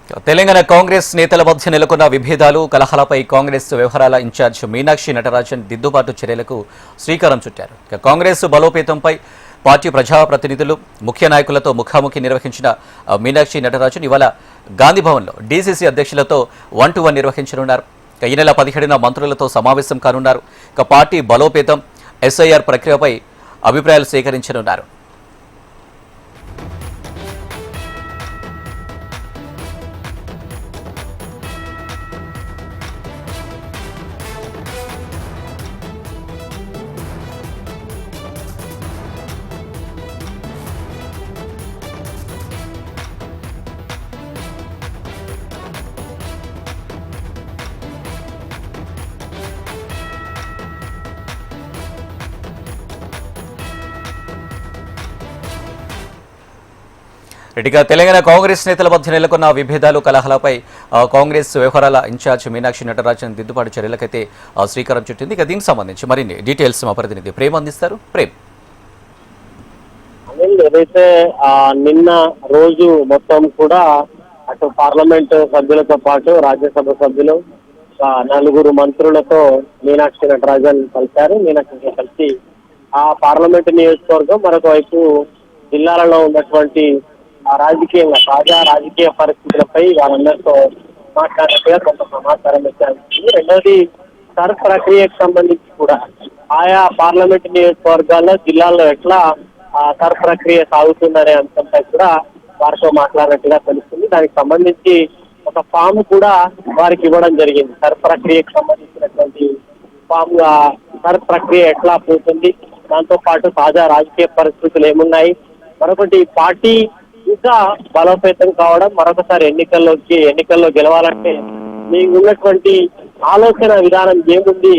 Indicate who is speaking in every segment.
Speaker 1: తెలంగాణ కాంగ్రెస్ నేతల మధ్య నెలకొన్న విభేదాలు కలహాలపై కాంగ్రెస్ వ్యవహారాల ఇన్ఛార్జ్ మీనాక్షి నటరాజన్ దిద్దుబాటు చర్యలకు శ్రీకారం చుట్టారు. కాంగ్రెస్ బలోపేతంపై పార్టీ ప్రజాప్రతినిధులు ముఖ్య నాయకులతో ముఖాముఖి నిర్వహించిన మీనాక్షి నటరాజన్ ఇవాళ గాంధీభవన్లో డీసీసీ అధ్యక్షులతో 1-to-1 నిర్వహించనున్నారు. ఈ నెల 17న మంత్రులతో సమావేశం కానున్నారు. పార్టీ బలోపేతం ఎస్ఐఆర్ ప్రక్రియపై అభిప్రాయాలు సేకరించనున్నారు. ఇటుగా తెలంగాణ కాంగ్రెస్ నేతల మధ్య నెలకొన్న విభేదాలు కలహాలపై కాంగ్రెస్ వ్యవహారాల ఇన్ఛార్జ్ మీనాక్షి నటరాజన్ దిద్దుబాటు చర్యలకైతే శ్రీకారం చుట్టింది. ఇక దీనికి సంబంధించి మరిన్ని డీటెయిల్స్ మా ప్రతినిధి ప్రేమ్ అందిస్తారు. ప్రేమ్,
Speaker 2: ఏదైతే నిన్న రోజు మొత్తం కూడా అటు పార్లమెంట్ సభ్యులతో పాటు రాజ్యసభ సభ్యులు 4 మంత్రులతో మీనాక్షి నటరాజన్ కలిశారు. మీనాక్షి కలిసి ఆ పార్లమెంట్ నియోజకవర్గం మరొక వైపు జిల్లాలలో ఉన్నటువంటి రాజకీయంగా తాజా రాజకీయ పరిస్థితులపై వాళ్ళందరితో మాట్లాడినట్టుగా కొంత సమాచారం వచ్చారు. రెండవది సర్ ప్రక్రియకు సంబంధించి కూడా ఆయా పార్లమెంట్ నియోజకవర్గాల్లో జిల్లాల్లో ఎట్లా సర్ ప్రక్రియ సాగుతుందనే అంశంపై కూడా వారితో మాట్లాడినట్టుగా తెలుస్తుంది. దానికి సంబంధించి ఒక ఫామ్ కూడా వారికి ఇవ్వడం జరిగింది. సర్ ప్రక్రియకు సంబంధించినటువంటి ఫామ్, సర్ ప్రక్రియ ఎట్లా పోతుంది, దాంతో పాటు తాజా రాజకీయ పరిస్థితులు ఏమున్నాయి, మరొకటి పార్టీ ఇంకా బలోపేతం కావడం, మరొకసారి ఎన్నికల్లో గెలవాలంటే మీకు ఉన్నటువంటి ఆలోచన విధానం ఏముంది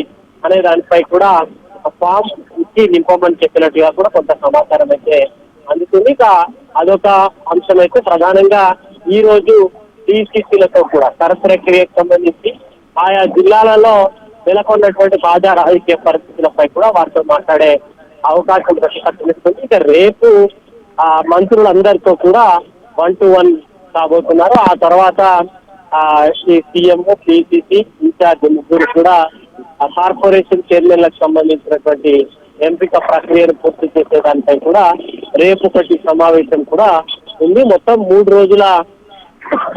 Speaker 2: అనే దానిపై కూడా ఒక ఫామ్ ఇచ్చి నింపమని చెప్పినట్టుగా కూడా కొంత సమాచారం అయితే అందుతుంది. ఇక అదొక అంశం అయితే ప్రధానంగా ఈ రోజు డీసీసీలతో కూడా సర ప్రక్రియకు సంబంధించి ఆయా జిల్లాలలో నెలకొన్నటువంటి తాజా రాజకీయ పరిస్థితులపై కూడా వారితో మాట్లాడే అవకాశం తెలుస్తుంది. ఇక రేపు మంత్రులందరితో కూడా 1-to-1 కాబోతున్నారు. ఆ తర్వాత ఈ సీఎం, పిసిసి ఇన్ఛార్జ్ ముగ్గురు కూడా కార్పొరేషన్ చైర్మన్లకు సంబంధించినటువంటి ఎంపిక ప్రక్రియను పూర్తి చేసేదానిపై కూడా రేపు ఒకటి సమావేశం కూడా ఉంది. మొత్తం 3 రోజుల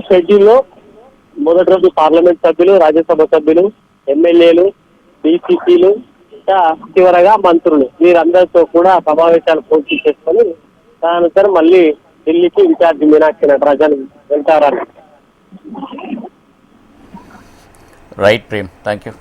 Speaker 2: షెడ్యూల్లో మొదటి రోజు పార్లమెంట్ సభ్యులు, రాజ్యసభ సభ్యులు, ఎమ్మెల్యేలు, డిసిసిలు, ఇంకా చివరగా మంత్రులు వీరందరితో కూడా సమావేశాలు పూర్తి చేసుకొని దానంతరం మళ్ళీ ఢిల్లీకి ఇన్ఛార్జ్ మీనాక్షి నటరాజన్ వెళ్తారని.
Speaker 1: Right Prem, thank you.